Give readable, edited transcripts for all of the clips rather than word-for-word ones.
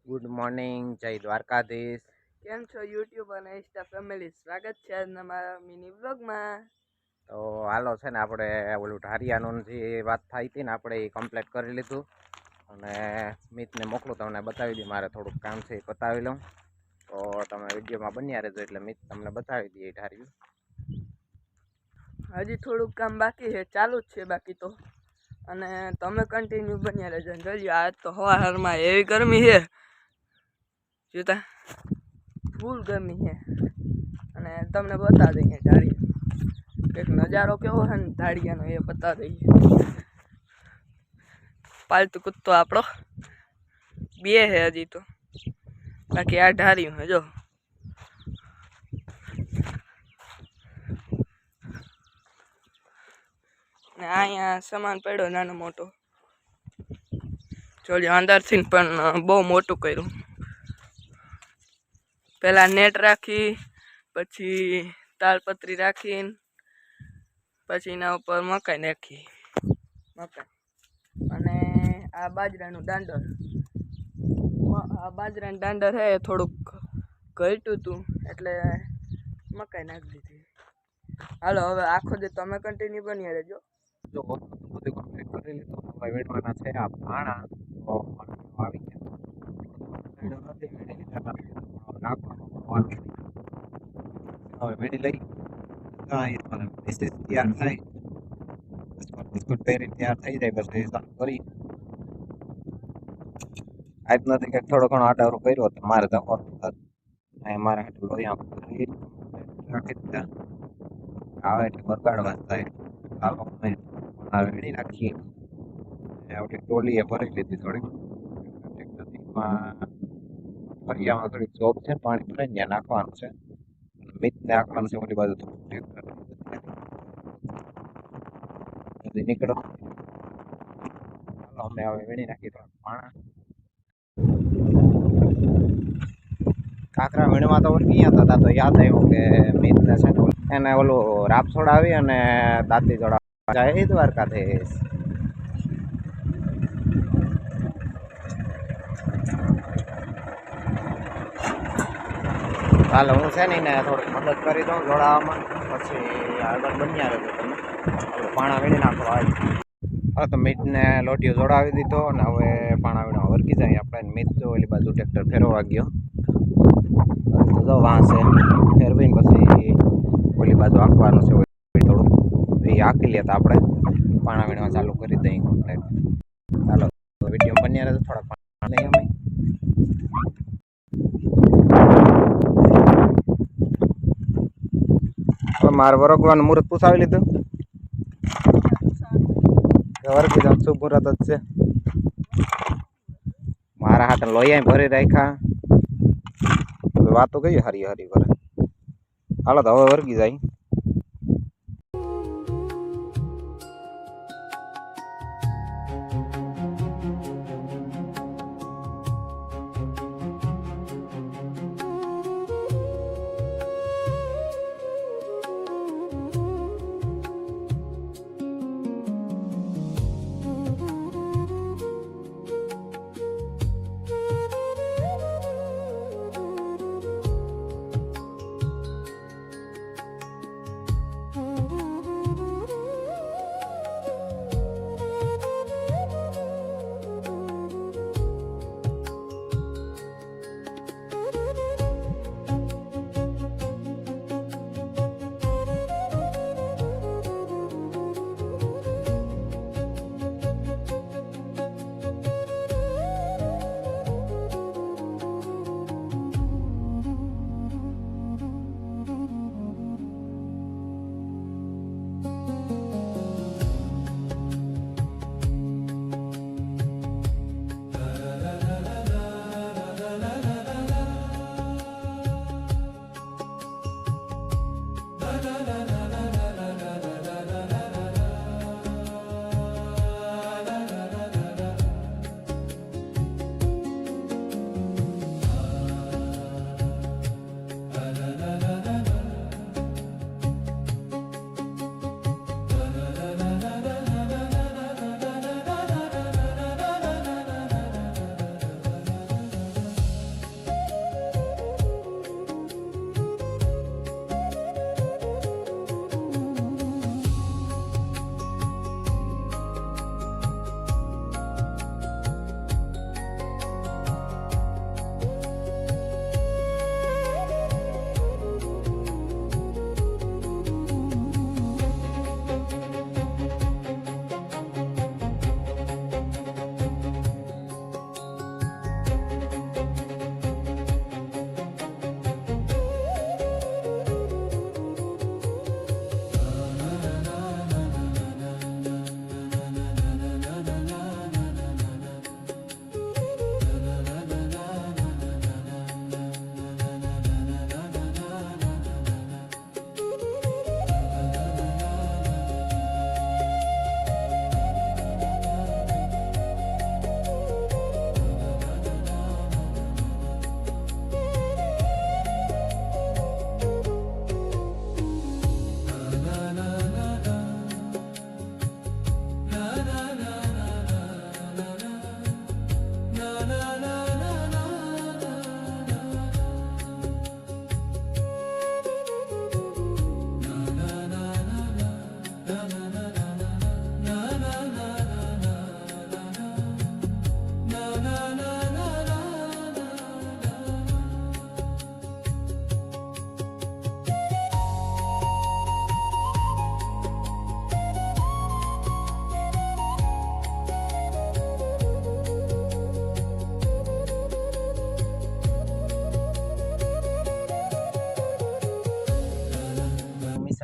Good morning, જય દ્વારકાધીશ. કેમ છો યુટ્યુબ અને ઇન્સ્ટા ફેમિલી? સ્વાગત છે આજના મારા મિની વ્લોગમાં. તો હાલો છે ને આપણે ઓલું ઢારિયાનું જે વાત થઈ હતી ને આપણે એ કમ્પ્લીટ કરી લીધું અને મિતને મોકલું તમને બતાવી દઉં. મારે થોડુંક કામ છે એ બતાવી લઉં તો તમે વિડીયોમાં બન્યા રહેજો એટલે મિત તમને બતાવી દઈએ ઢારિયું. હજી થોડુંક કામ બાકી છે, ચાલુ જ છે બાકી તો. અને તમે કન્ટિન્યુ બન્યા રહેજો. જોઈએ આજ તો સવારમાં એવી ગરમી છે, જોતા ફૂલ ગરમી છે. અને તમને બતા દઈએ ઢાળિયા એક નજારો કેવો છે ને ઢાળિયાનો એ બતા દઈએ. પાલતુ કૂદતો આપણો બે છે હજી તો, બાકી આ ઢાર્યું છે જો. ને અહીંયા સામાન પડ્યો નાનો મોટો. જોડ્યો અંદરથી પણ બહુ મોટું કર્યું. પેલા નેટ રાખી, પછી તાલપત્રી રાખીને પછી એના ઉપર મકાઈ નાખી. મકાઈ અને આ બાજરાનું દાંડર. આ બાજરાનું દાંડર છે થોડુંક ઘટ્યું હતું એટલે મકાઈ નાખી દીધી. હાલો હવે આખો દે તમે કન્ટિન્યુ બની રહેજો. જો બધું કમ્પ્લીટ કરી લીધું. હવે વેડવાના છે આ ભાણા તો આવી ગયા નથી વેડી લીધા નાખવાનું. હવે વેડી લઈ તૈયાર થાય બિસ્કુટ પહેરી તૈયાર થઈ જાય પછી ચાલુ કરી. આજ નથી કે થોડો ઘણો આટાવરું કર્યો હતો મારે તો મારે લોહી રાખી દીધા આવે એટલે બગાડવા થાય. ચાલો અમે વેડી નાખીએ. આપણી ટોલીએ ભરી લીધી થોડીક ફરિયામાં થોડીક જોબ છે, પાણી ભરાઈને ત્યાં નાખવાનું છે. મિતને નાખવાનું છે ઓલી બાજુ નીકળો. અમે હવે વેણી નાખીએ થોડા પાણા. કાંકરા વીણવા તો ઓળખી હતા તો યાદ આવ્યું કે મિતને છે ને એને ઓલું રાપ છોડાવી અને દાંતી જોડાવી. જય દ્વારકાધીશ. હાલો હું છે ને થોડીક મદદ કરી દઉં જોડાવામાં, પછી આગળ બન્યા રહેજો તમે. પાણા વીણી નાખો આજ. હા તો મીટને લોટીઓ જોડાવી દીધો અને હવે પાણા વીણવા વર્ગી જાય આપણે. મીટ તો ઓલી બાજુ ટ્રેક્ટર ફેરવા ગયો તો વાંસે ફેરવીને પછી ઓલી બાજુ આંકવાનું છે થોડુંક એ આંકી લેતા આપણે પાણા વીણવા ચાલુ કરી દઈએ કમ્પ્લેટ. ચાલો વિડીયો બન્યા રહેજો. થોડાક પાણા નહીં અમે મારે વરગવાનું મુહૂર્ત પૂછાવી લીધું. વરગી જાવ શું મુહૂર્ત જ છે મારા હાથ લોહિયા ભરી રાખ્યા. વાતો કઈ હરી હરી કરે. હાલો તો હવે વરગી જાય.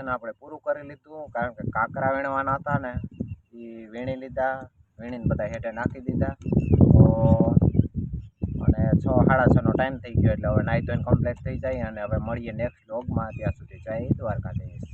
ને આપણે પૂરું કરી લીધું, કારણ કે કાંકરા વીણવાના હતા ને એ વીણી લીધા. વીણીને બધા હેઠે નાખી દીધા. તો અને 6:30નો ટાઈમ થઈ ગયો, એટલે હવે નાહી ધોઈને કમ્પ્લીટ થઈ જાય અને હવે મળીએ નેક્સ્ટ વ્લોગમાં. ત્યાં સુધી જય દ્વારકાધીશ.